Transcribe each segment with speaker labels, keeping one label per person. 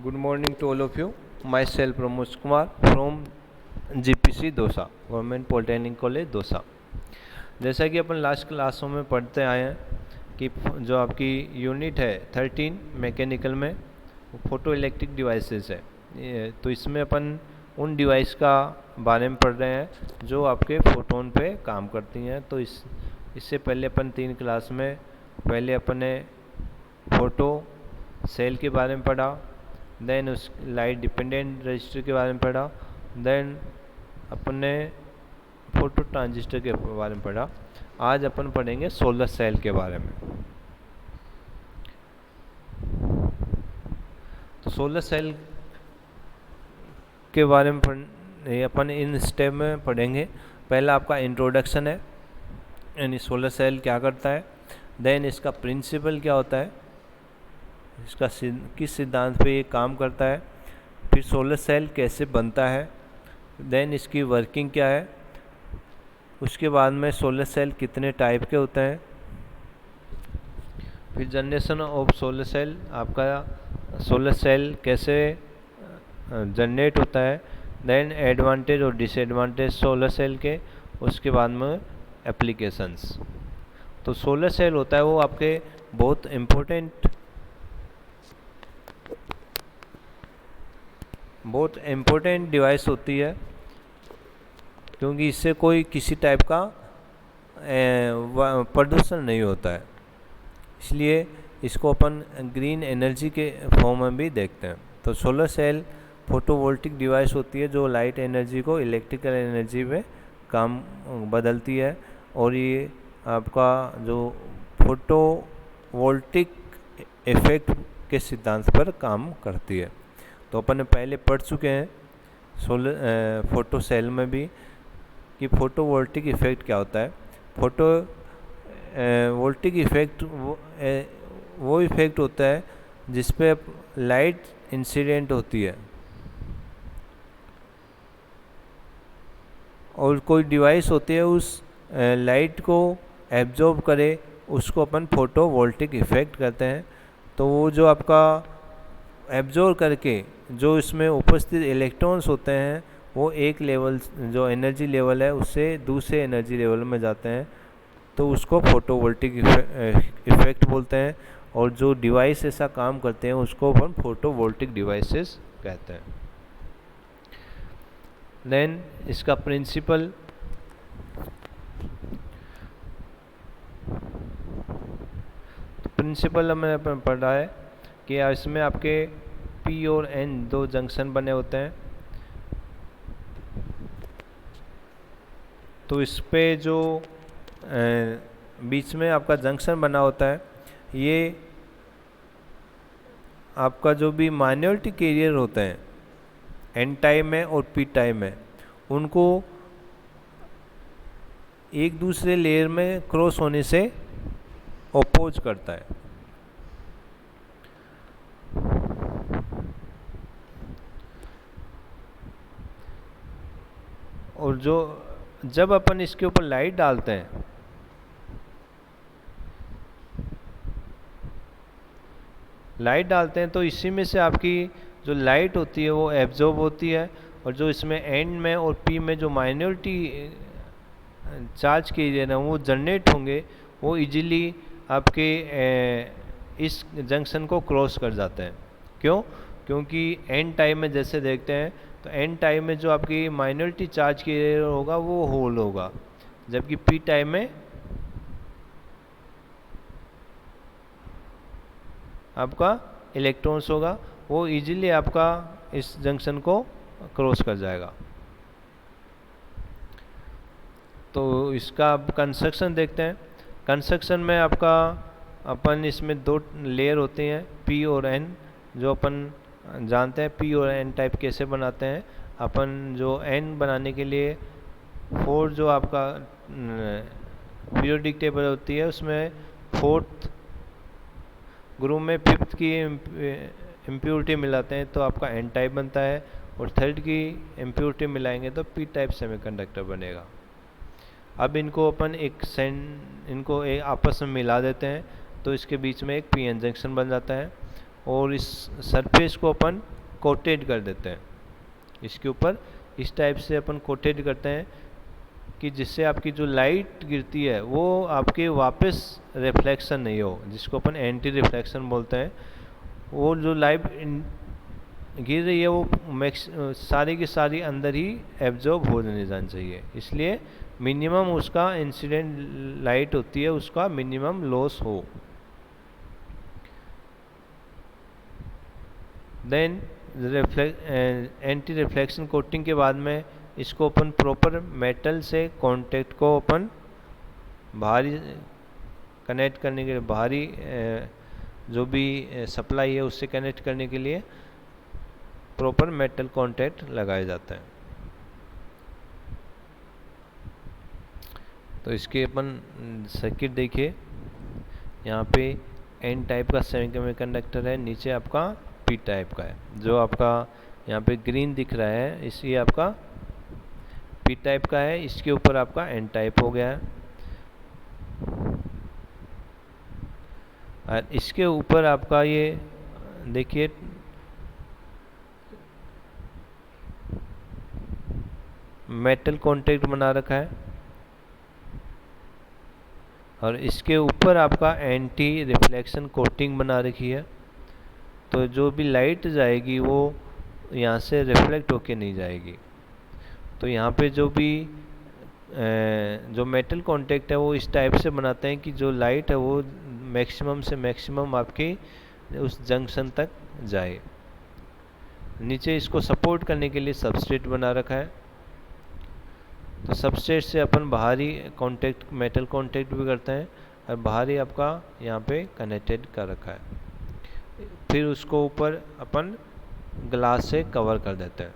Speaker 1: Good morning to all of you. Myself Pramod Kumar from GPC dosa, government polytechnic college dosa. जैसा कि अपन last क्लासों में पढ़ते आए हैं कि जो आपकी यूनिट है 13 मैकेनिकल में फोटो इलेक्ट्रिक डिवाइसेस है, तो इसमें अपन उन डिवाइस का बारे में पढ़ रहे हैं जो आपके फोटोन पे काम करती हैं। तो इससे पहले अपन 3 क्लास में पहले अपन ने फोटो सेल के बारे में पढ़ा, देन उस लाइट डिपेंडेंट रजिस्टर के बारे में पढ़ा, देन अपन ने फोटो ट्रांजिस्टर के बारे में पढ़ा। आज अपन पढ़ेंगे सोलर सेल के बारे में। तो सोलर सेल के बारे में अपन इन स्टेप में पढ़ेंगे। पहला आपका इंट्रोडक्शन है, यानी सोलर सेल क्या करता है, देन इसका प्रिंसिपल क्या होता है, इसका किस सिद्धांत पे ये काम करता है, फिर सोलर सेल कैसे बनता है, देन इसकी वर्किंग क्या है, उसके बाद में सोलर सेल कितने टाइप के होते हैं, फिर जनरेशन ऑफ सोलर सेल, आपका सोलर सेल कैसे जनरेट होता है, देन एडवांटेज और डिसएडवांटेज सोलर सेल के, उसके बाद में एप्लीकेशंस। तो सोलर सेल होता है वो आपके बहुत इम्पोर्टेंट डिवाइस होती है, क्योंकि इससे कोई किसी टाइप का प्रदूषण नहीं होता है, इसलिए इसको अपन ग्रीन एनर्जी के फॉर्म में भी देखते हैं। तो सोलर सेल फोटोवोल्टिक डिवाइस होती है जो लाइट एनर्जी को इलेक्ट्रिकल एनर्जी में काम बदलती है, और ये आपका जो फोटोवोल्टिक इफेक्ट के सिद्धांत पर काम करती है। तो अपन ने पहले पढ़ चुके हैं सोलर फोटो सेल में भी कि फोटोवोल्टिक इफेक्ट क्या होता है। फोटोवोल्टिक इफेक्ट वो इफेक्ट होता है जिस पे लाइट इंसिडेंट होती है और कोई डिवाइस होती है उस लाइट को एब्जॉर्ब करे, उसको अपन फोटोवोल्टिक इफेक्ट कहते हैं। तो वो जो आपका एब्जॉर्ब करके जो इसमें उपस्थित इलेक्ट्रॉन्स होते हैं वो एक लेवल जो एनर्जी लेवल है उससे दूसरे एनर्जी लेवल में जाते हैं, तो उसको फोटोवोल्टिक इफेक्ट बोलते हैं। और जो डिवाइस ऐसा काम करते हैं उसको अपन फोटोवोल्टिक डिवाइसेस कहते हैं। देन इसका प्रिंसिपल, तो प्रिंसिपल हमने अपन पढ़ा है कि इसमें आपके P और N दो जंक्शन बने होते हैं। तो इस पे जो बीच में आपका जंक्शन बना होता है, ये आपका जो भी माइनॉरिटी कैरियर होते हैं N टाइप में और P टाइप में, उनको एक दूसरे लेयर में क्रॉस होने से अपोज करता है। और जो जब अपन इसके ऊपर लाइट डालते हैं तो इसी में से आपकी जो लाइट होती है वो एब्जॉर्ब होती है, और जो इसमें एंड में और पी में जो माइनॉरिटी चार्ज किए ना वो जनरेट होंगे, वो इजीली आपके इस जंक्शन को क्रॉस कर जाते हैं। क्यों? क्योंकि एन टाइम में जैसे देखते हैं तो एन टाइम में जो आपकी माइनॉरिटी चार्ज किए होगा वो होल होगा, जबकि पी टाइम में आपका इलेक्ट्रॉन्स होगा, वो इजीली आपका इस जंक्शन को क्रॉस कर जाएगा। तो इसका अब कंस्ट्रक्शन देखते हैं। कंस्ट्रक्शन में आपका अपन इसमें दो लेयर होते हैं P और N, जो अपन जानते हैं P और N टाइप कैसे बनाते हैं। अपन जो N बनाने के लिए 4 जो आपका पीरियोडिक टेबल होती है उसमें 4th ग्रुप में 5th की इम्प्योरिटी मिलाते हैं तो आपका N टाइप बनता है, और 3rd की इम्प्योरिटी मिलाएंगे तो P टाइप सेमीकंडक्टर बनेगा। अब इनको अपन इनको आपस में मिला देते हैं तो इसके बीच में एक PN जंक्शन बन जाता है। और इस सरफेस को अपन कोटेड कर देते हैं। इसके ऊपर इस टाइप से अपन कोटेड करते हैं कि जिससे आपकी जो लाइट गिरती है वो आपके वापस रिफ्लेक्शन नहीं हो, जिसको अपन एंटी रिफ्लेक्शन बोलते हैं। वो जो लाइट गिर रही है वो सारी की सारी अंदर ही एब्जॉर्ब हो जानी चाहिए, इसलिए मिनिमम उसका इंसिडेंट लाइट होती है उसका मिनिमम लॉस हो। देन एंटी रिफ्लेक्शन कोटिंग के बाद में इसको अपन प्रॉपर मेटल से कांटेक्ट को अपन बाहरी कनेक्ट करने के लिए, बाहरी जो भी सप्लाई है उससे कनेक्ट करने के लिए प्रॉपर मेटल कांटेक्ट लगाया जाता है। तो इसके अपन सर्किट देखिए, यहाँ पे एन टाइप का सेमीकंडक्टर है, नीचे आपका पी टाइप का है। जो आपका यहाँ पे ग्रीन दिख रहा है ये आपका पी टाइप का है, इसके ऊपर आपका एन टाइप हो गया है। और इसके ऊपर आपका ये देखिए मेटल कांटेक्ट बना रखा है, और इसके ऊपर आपका एंटी रिफ्लेक्शन कोटिंग बना रखी है। तो जो भी लाइट जाएगी वो यहाँ से रिफ्लेक्ट होके नहीं जाएगी। तो यहाँ पे जो भी जो मेटल कांटेक्ट है वो इस टाइप से बनाते हैं कि जो लाइट है वो मैक्सिमम से मैक्सिमम आपके उस जंक्शन तक जाए। नीचे इसको सपोर्ट करने के लिए सबस्ट्रेट बना रखा है। तो सबस्ट्रेट से अपन बाहरी कांटेक्ट मेटल कांटेक्ट भी करते हैं, और बाहरी आपका यहाँ पे कनेक्टेड कर रखा है। फिर उसको ऊपर अपन ग्लास से कवर कर देते हैं।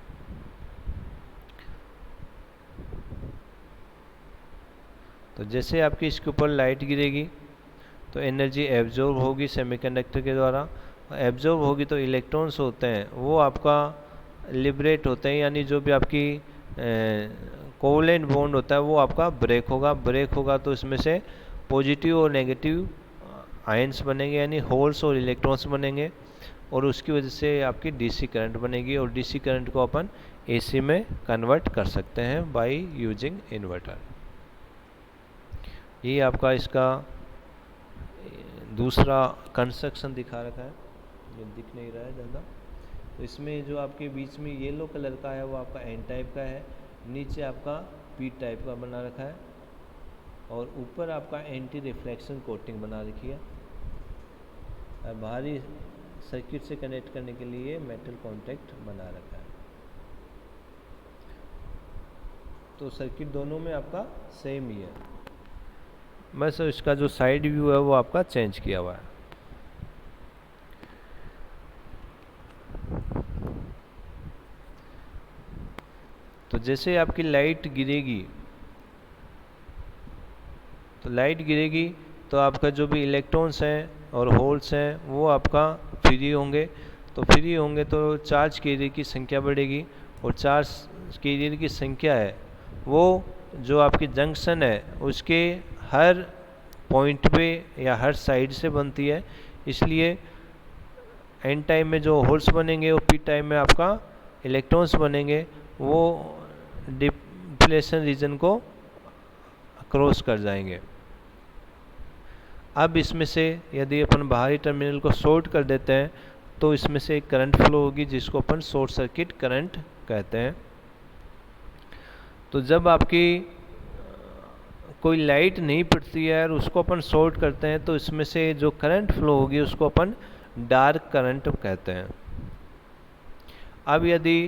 Speaker 1: तो जैसे आपकी इसके ऊपर लाइट गिरेगी तो एनर्जी एब्जॉर्ब होगी सेमीकंडक्टर के द्वारा। एब्जॉर्ब होगी तो इलेक्ट्रॉन्स होते हैं वो आपका लिबरेट होते हैं, यानी जो भी आपकी कोवलेंट बॉन्ड होता है वो आपका ब्रेक होगा तो इसमें से पॉजिटिव और नेगेटिव आयंस बनेंगे, यानी होल्स और इलेक्ट्रॉन्स बनेंगे, और उसकी वजह से आपकी डीसी करंट बनेगी। और डीसी करंट को अपन एसी में कन्वर्ट कर सकते हैं बाय यूजिंग इन्वर्टर। ये आपका इसका दूसरा कंस्ट्रक्शन दिखा रखा है, ये दिख नहीं रहा है ज़्यादा। तो इसमें जो आपके बीच में येलो कलर का है वो आपका एन टाइप का है, नीचे आपका पी टाइप का बना रखा है, और ऊपर आपका एंटी रिफ्लेक्शन कोटिंग बना रखी है। और बाहरी सर्किट से कनेक्ट करने के लिए मेटल कांटेक्ट बना रखा है। तो सर्किट दोनों में आपका सेम ही है, बस इसका जो साइड व्यू है वो आपका चेंज किया हुआ है। तो जैसे आपकी लाइट गिरेगी तो आपका जो भी इलेक्ट्रॉन्स हैं और होल्स हैं वो आपका फ्री होंगे। तो फ्री होंगे तो चार्ज कैरियर की संख्या बढ़ेगी, और चार्ज कैरियर की संख्या है वो जो आपकी जंक्शन है उसके हर पॉइंट पे या हर साइड से बनती है। इसलिए एन टाइम में जो होल्स बनेंगे और पी टाइम में आपका इलेक्ट्रॉन्स बनेंगे, वो डिप्लेशन रीजन को क्रॉस कर जाएंगे। अब इसमें से यदि अपन बाहरी टर्मिनल को शॉर्ट कर देते हैं तो इसमें से एक करंट फ्लो होगी जिसको अपन शॉर्ट सर्किट करंट कहते हैं। तो जब आपकी कोई लाइट नहीं पड़ती है और उसको अपन शॉर्ट करते हैं तो इसमें से जो करंट फ्लो होगी उसको अपन डार्क करंट कहते हैं। अब यदि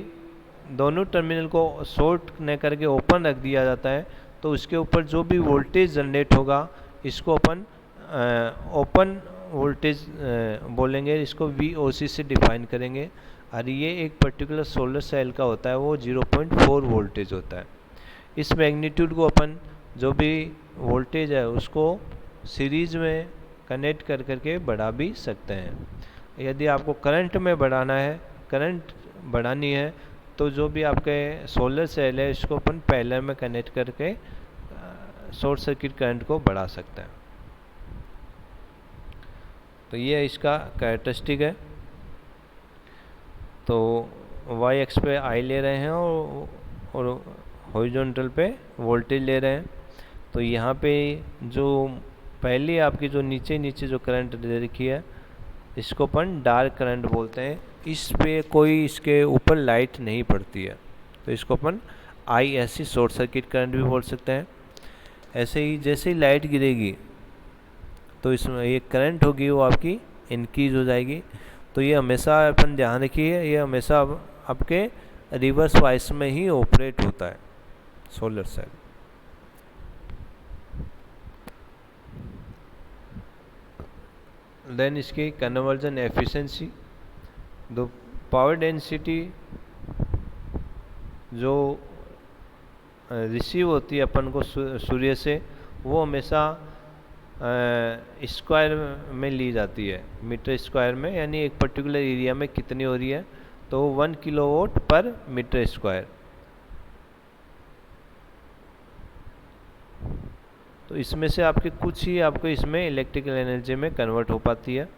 Speaker 1: दोनों टर्मिनल को शॉर्ट न करके ओपन रख दिया जाता है तो उसके ऊपर जो भी वोल्टेज जनरेट होगा इसको अपन ओपन वोल्टेज बोलेंगे, इसको VOC से डिफाइन करेंगे। और ये एक पर्टिकुलर सोलर सेल का होता है, वो 0.4 वोल्टेज होता है। इस मैग्नीट्यूड को अपन जो भी वोल्टेज है उसको सीरीज में कनेक्ट कर करके बढ़ा भी सकते हैं। यदि आपको करंट में करंट बढ़ानी है तो जो भी आपके सोलर सेल है इसको अपन पैरेलल में कनेक्ट करके शॉर्ट सर्किट करंट को बढ़ा सकते हैं। तो ये इसका कैरेक्टरिस्टिक है। तो वाई एक्स पे आई ले रहे हैं और हॉरिजॉन्टल पे वोल्टेज ले रहे हैं। तो यहाँ पे जो पहले आपकी जो नीचे नीचे जो करंट दे रखी है इसको अपन डार्क करंट बोलते हैं। इस पे कोई इसके ऊपर लाइट नहीं पड़ती है, तो इसको अपन ISC शॉर्ट सर्किट करंट भी बोल सकते हैं। ऐसे ही जैसे ही लाइट गिरेगी तो इसमें ये करंट होगी वो आपकी इंक्रीज हो जाएगी। तो ये हमेशा अपन ध्यान रखिए, ये हमेशा आपके रिवर्स वाइस में ही ऑपरेट होता है सोलर सेल। देन इसकी कन्वर्जन एफिशिएंसी, दो पावर डेंसिटी जो रिसीव होती है अपन को सूर्य से, वो हमेशा स्क्वायर में ली जाती है, मीटर स्क्वायर में, यानी एक पर्टिकुलर एरिया में कितनी हो रही है, तो 1 किलोवाट पर मीटर स्क्वायर। तो इसमें से आपके कुछ ही आपको इसमें इलेक्ट्रिकल एनर्जी में कन्वर्ट हो पाती है।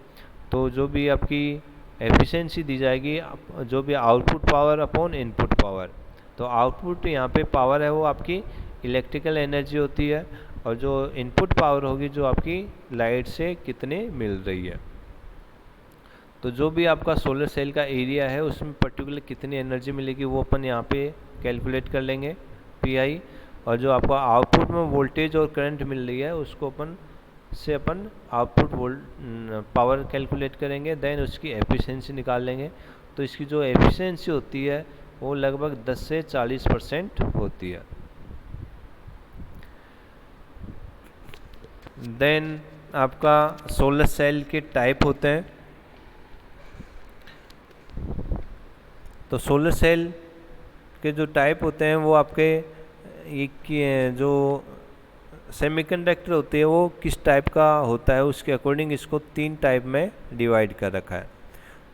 Speaker 1: तो जो भी आपकी एफिशिएंसी दी जाएगी, जो भी output power upon input power, तो आउटपुट यहाँ पे पावर है वो आपकी इलेक्ट्रिकल एनर्जी होती है, और जो इनपुट पावर होगी जो आपकी लाइट से कितने मिल रही है। तो जो भी आपका सोलर सेल का एरिया है उसमें पर्टिकुलर कितनी एनर्जी मिलेगी वो अपन यहाँ पे कैलकुलेट कर लेंगे PI, और जो आपका आउटपुट में वोल्टेज और करंट मिल रही है उसको अपन आउटपुट पावर कैलकुलेट करेंगे, देन उसकी एफिशिएंसी निकाल लेंगे। तो इसकी जो एफिशिएंसी होती है वो लगभग 10 से 40% होती है। देन आपका सोलर सेल के टाइप होते हैं। तो सोलर सेल के जो टाइप होते हैं वो आपके एक जो सेमीकंडक्टर होती है वो किस टाइप का होता है उसके अकॉर्डिंग इसको 3 टाइप में डिवाइड कर रखा है।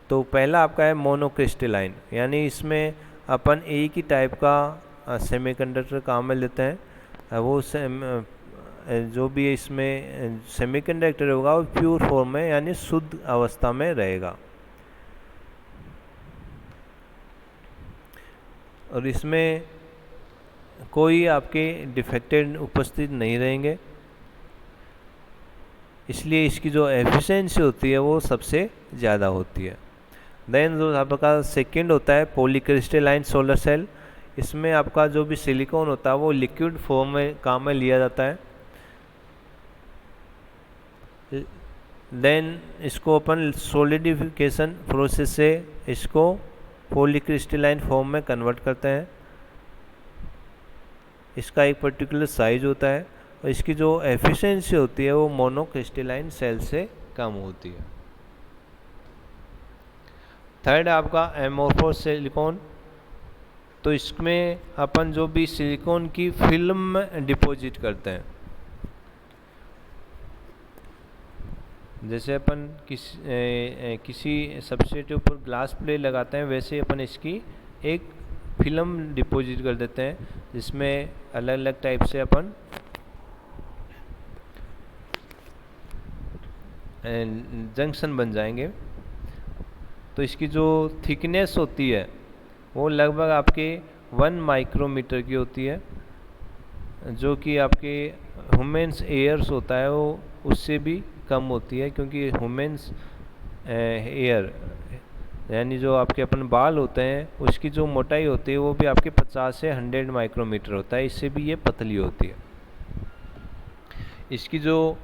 Speaker 1: तो पहला आपका है मोनोक्रिस्टलाइन, यानी इसमें अपन एक ही टाइप का सेमीकंडक्टर काम में लेते हैं। वो जो भी इसमें सेमीकंडक्टर होगा वो प्योर फॉर्म में यानी शुद्ध अवस्था में रहेगा, और इसमें कोई आपके डिफेक्टेड उपस्थित नहीं रहेंगे, इसलिए इसकी जो एफिशिएंसी होती है वो सबसे ज़्यादा होती है। देन जो आपका सेकंड होता है पॉलीक्रिस्टलाइन सोलर सेल, इसमें आपका जो भी सिलिकॉन होता है वो लिक्विड फॉर्म में काम में लिया जाता है। देन इसको अपन सॉलिडिफिकेशन प्रोसेस से इसको पॉलीक्रिस्टलाइन फॉर्म में कन्वर्ट करते हैं। इसका एक पर्टिकुलर साइज होता है, और इसकी जो एफिशिएंसी होती है वो मोनोक्रिस्टलाइन सेल से कम होती है। थर्ड आपका एमोर्फोस सिलिकॉन, तो इसमें अपन जो भी सिलिकॉन की फिल्म डिपॉजिट करते हैं, जैसे अपन किसी सबस्ट्रेट के ऊपर ग्लास प्लेट लगाते हैं वैसे अपन इसकी एक फिल्म डिपॉजिट कर देते हैं, जिसमें अलग अलग टाइप से अपन जंक्शन बन जाएंगे। तो इसकी जो थिकनेस होती है वो लगभग आपके 1 माइक्रोमीटर की होती है, जो कि आपके ह्यूमन्स एयर्स होता है वो उससे भी कम होती है, क्योंकि ह्यूमन्स एयर यानी जो आपके अपन बाल होते हैं उसकी जो मोटाई होती है वो भी आपके 50 से 100 माइक्रोमीटर होता है, इससे भी ये पतली होती है। इसकी जो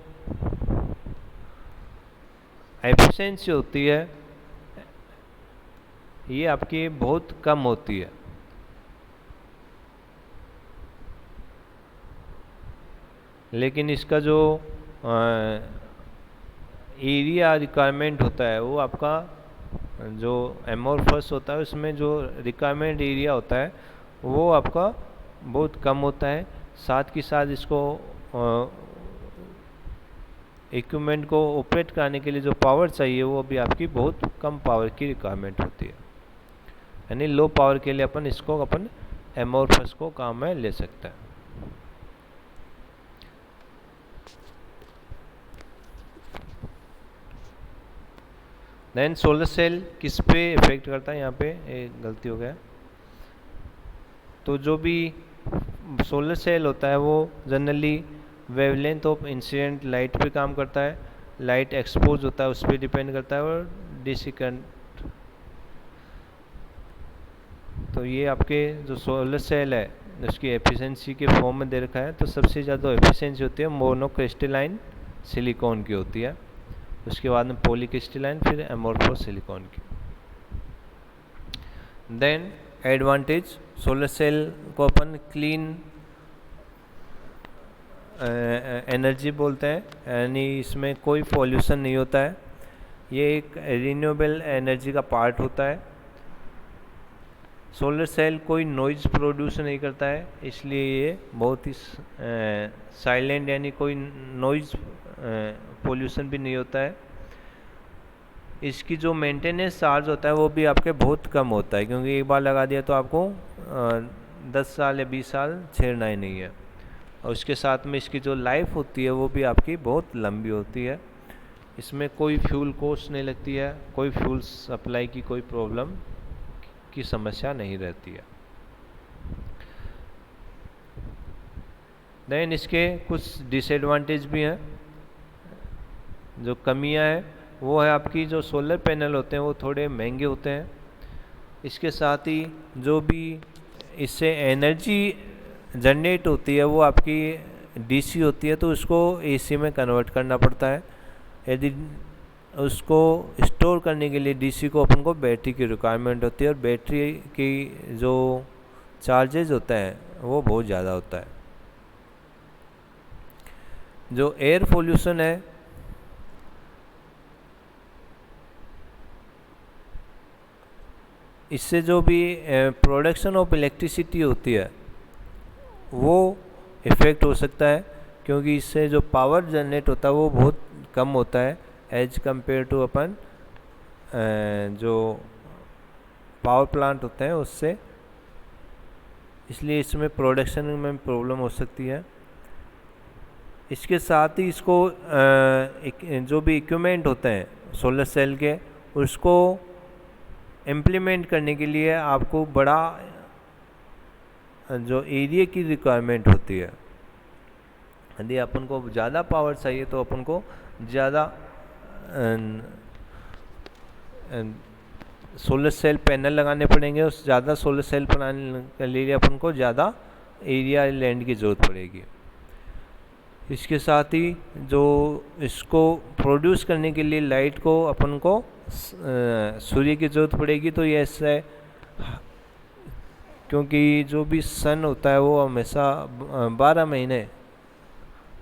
Speaker 1: एफिशिएंसी होती है ये आपकी बहुत कम होती है, लेकिन इसका जो एरिया रिक्वायरमेंट होता है वो आपका जो एमोर्फस होता है उसमें जो रिक्वायरमेंट एरिया होता है वो आपका बहुत कम होता है। साथ के साथ इसको इक्विपमेंट को ऑपरेट करने के लिए जो पावर चाहिए वो भी आपकी बहुत कम पावर की रिक्वायरमेंट होती है, यानी लो पावर के लिए अपन एमोर्फस को काम में ले सकते हैं। देन सोलर सेल किस पे इफेक्ट करता है, यहाँ पे एक गलती हो गया। तो जो भी सोलर सेल होता है वो generally wavelength of incident light पे काम करता है, लाइट एक्सपोज होता है उस पर डिपेंड करता है, और डीसी करंट। तो ये आपके जो सोलर सेल है उसकी एफिशिएंसी के फॉर्म में दे रखा है। तो सबसे ज़्यादा एफिशिएंसी होती है मोनोक्रिस्टलाइन सिलिकॉन की होती है, उसके बाद में पॉलीक्रिस्टलाइन, फिर एमोर्फो सिलिकॉन की। देन एडवांटेज, सोलर सेल को अपन क्लीन एनर्जी बोलते हैं, यानी इसमें कोई पॉल्यूशन नहीं होता है, ये एक रिन्यूएबल एनर्जी का पार्ट होता है। सोलर सेल कोई नॉइज़ प्रोड्यूस नहीं करता है, इसलिए ये बहुत ही साइलेंट, यानी कोई नॉइज़ पोल्यूशन भी नहीं होता है। इसकी जो मेंटेनेंस चार्ज होता है वो भी आपके बहुत कम होता है, क्योंकि एक बार लगा दिया तो आपको 10 साल या 20 साल छेड़ना ही नहीं है। और उसके साथ में इसकी जो लाइफ होती है वो भी आपकी बहुत लंबी होती है। इसमें कोई फ्यूल कॉस्ट नहीं लगती है, कोई फ्यूल सप्लाई की कोई प्रॉब्लम की समस्या नहीं रहती है। देन इसके कुछ डिसएडवांटेज भी हैं, जो कमियां हैं वो है आपकी जो सोलर पैनल होते हैं वो थोड़े महंगे होते हैं। इसके साथ ही जो भी इससे एनर्जी जनरेट होती है वो आपकी डीसी होती है, तो उसको एसी में कन्वर्ट करना पड़ता है। यदि उसको स्टोर करने के लिए डीसी को अपन को बैटरी की रिक्वायरमेंट होती है, और बैटरी की जो चार्जेज होता है वो बहुत ज़्यादा होता है। जो एयर पोल्यूशन है, इससे जो भी प्रोडक्शन ऑफ इलेक्ट्रिसिटी होती है वो इफ़ेक्ट हो सकता है, क्योंकि इससे जो पावर जनरेट होता है वो बहुत कम होता है एज कंपेयर टू अपन जो पावर प्लांट होते हैं उससे, इसलिए इसमें प्रोडक्शन में प्रॉब्लम हो सकती है। इसके साथ ही इसको जो भी इक्विपमेंट होते हैं सोलर सेल के, उसको इम्प्लीमेंट करने के लिए आपको बड़ा जो एरिया की रिक्वायरमेंट होती है। यदि अपन को ज़्यादा पावर चाहिए तो अपन को ज़्यादा सोलर सेल पैनल लगाने पड़ेंगे, उस ज़्यादा सोलर सेल बनाने के लिए अपन को ज़्यादा एरिया लैंड की ज़रूरत पड़ेगी। इसके साथ ही जो इसको प्रोड्यूस करने के लिए लाइट को अपन को सूर्य की ज़रूरत पड़ेगी। तो ये ऐसा है क्योंकि जो भी सन होता है वो हमेशा 12 महीने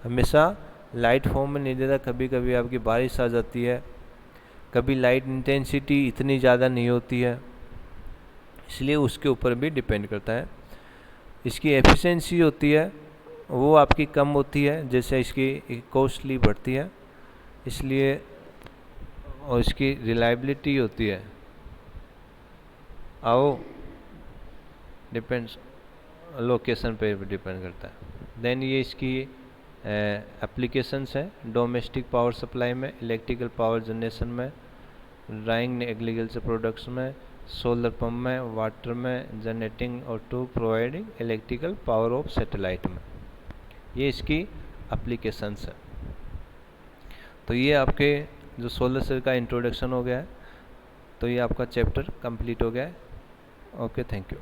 Speaker 1: हमेशा लाइट फॉर्म में नहीं देता, कभी कभी आपकी बारिश आ जाती है, कभी लाइट इंटेंसिटी इतनी ज़्यादा नहीं होती है, इसलिए उसके ऊपर भी डिपेंड करता है। इसकी एफिशिएंसी होती है वो आपकी कम होती है, जैसे इसकी कॉस्टली बढ़ती है, इसलिए, और इसकी रिलायबिलिटी होती है आओ डिपेंड्स लोकेशन पे डिपेंड करता है। देन ये इसकी एप्लीकेशंस हैं डोमेस्टिक पावर सप्लाई में, इलेक्ट्रिकल पावर जनरेशन में, ड्राइंग एग्रीकल्चर प्रोडक्ट्स में, सोलर पंप में, वाटर में, जनरेटिंग और to providing electrical power of satellite में, ये इसकी एप्लीकेशंस है। तो ये आपके जो सोलर सेल का इंट्रोडक्शन हो गया है, तो ये आपका चैप्टर कंप्लीट हो गया है। Okay, thank you.